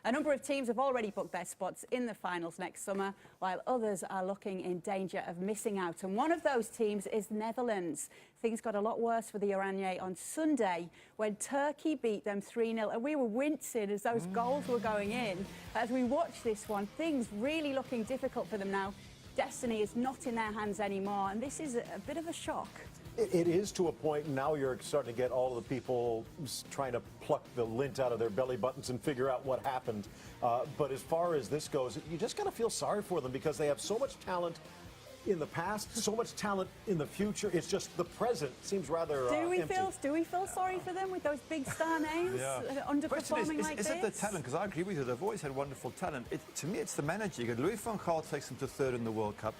A number of teams have already booked their spots in the finals next summer, while others are looking in danger of missing out. And one of those teams is the Netherlands. Things got a lot worse for the Oranje on Sunday when Turkey beat them 3-0. And we were wincing as those goals were going in. As we watch this one, things really looking difficult for them now. Destiny is not in their hands anymore, and this is a bit of a shock. It is to a point now you're starting to get all of the people trying to pluck the lint out of their belly buttons and figure out what happened. But as far as this goes, you just got to feel sorry for them because they have so much talent in the past, so much talent in the future. It's just the present seems rather empty. Do we feel sorry for them with those big star names underperforming like this? Is it the talent? Because I agree with you. They've always had wonderful talent. To me, it's the manager. Louis van Gaal takes them to third in the World Cup.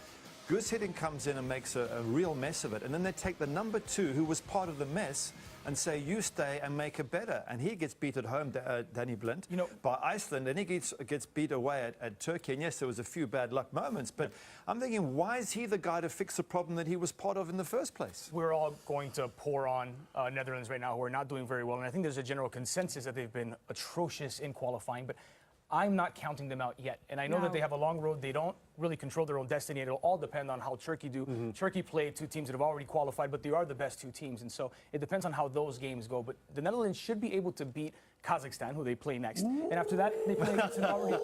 Guus Hiddink comes in and makes a real mess of it. And then they take the number 2, who was part of the mess, and say, you stay and make it better. And he gets beat at home, Danny Blind, by Iceland. And he gets beat away at Turkey. And yes, there was a few bad luck moments. But I'm thinking, why is he the guy to fix the problem that he was part of in the first place? We're all going to pour on Netherlands right now, who are not doing very well. And I think there's a general consensus that they've been atrocious in qualifying. But I'm not counting them out yet. And I know that they have a long road. They don't really control their own destiny. It'll all depend on how Turkey do. Turkey played 2 teams that have already qualified, but they are the best 2 teams. And so it depends on how those games go. But the Netherlands should be able to beat Kazakhstan, who they play next. And after that, they play against an already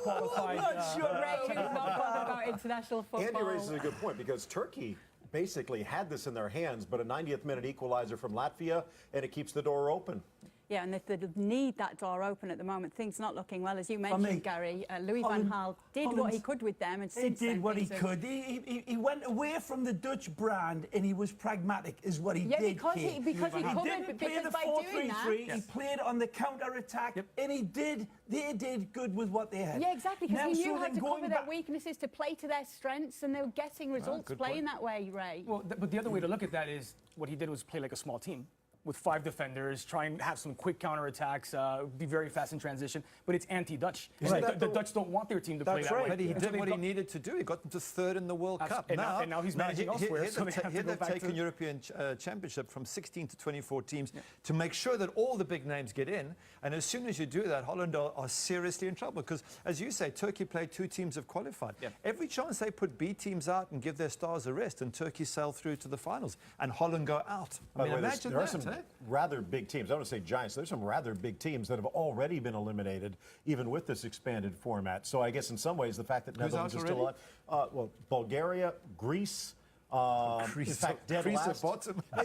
qualified... Ray, not bothered about international football. Andy raises a good point because Turkey basically had this in their hands, but a 90th minute equalizer from Latvia, and it keeps the door open. Yeah, and they need that door open at the moment. Things not looking well, as you mentioned, Gary. Louis van Gaal did what he could with them, and since he did what he could. He went away from the Dutch brand, and he was pragmatic, is what he did. Yeah, because he didn't play the 4-3-3. He played on the counter-attack, and they did good with what they had. Yeah, exactly, because he knew how to cover their weaknesses, to play to their strengths, and they were getting results playing that way, Ray. Well, but the other way to look at that is what he did was play like a small team, with 5 defenders, try and have some quick counterattacks, be very fast in transition. But it's anti-Dutch. The Dutch don't want their team to play that way. But he did what he needed to do. He got them to third in the World Cup. And now he's managing elsewhere. Here they've taken European Championship from 16 to 24 teams to make sure that all the big names get in. And as soon as you do that, Holland are seriously in trouble. Because, as you say, Turkey played 2 teams have qualified. Every chance they put B teams out and give their stars a rest, and Turkey sail through to the finals, and Holland go out. I mean, imagine that. Rather big teams. I don't want to say giants. There's some rather big teams that have already been eliminated, even with this expanded format. So I guess in some ways, the fact that Netherlands is still on, well, Bulgaria, Greece. In fact, dead last.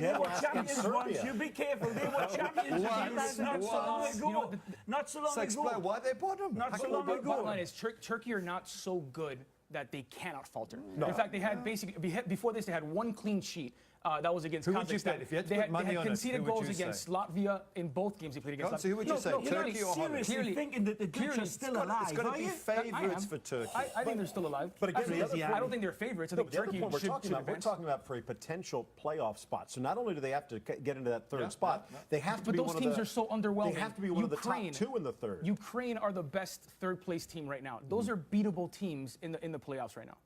They were champions once. You be careful. They were champions not so long ago. Not so long ago. Explain why they bottom. Not so long ago. Bottom line is Turkey are not so good that they cannot falter. In fact, they had basically, before this, they had 1 clean sheet. That was against Kazakhstan. If you had to put money on it, conceded goals against Latvia in both games they played against Latvia. So who would you say, Turkey or Holland? Seriously thinking that the Dutch are still alive. It's going to be favourites for Turkey. I think they're still alive. But again, I don't think they're favourites. I think Turkey should advance. We're talking about for a potential playoff spot. So not only do they have to get into that third spot, they have to be one of the... But those teams are so underwhelming. They have to be one of the top 2 in the third. Ukraine are the best third-place team right now. Those are beatable teams in the playoffs right now.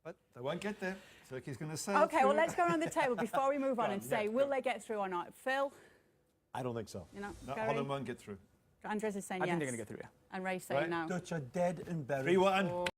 But they won't get there. Turkey's going to say. Okay, well, let's go around the table before we move on and say, will they get through or not? Phil? I don't think so. No, Holland won't get through. Andres is saying yes. I think they're going to get through, And Ray's saying no. Dutch are dead and buried. 3-1.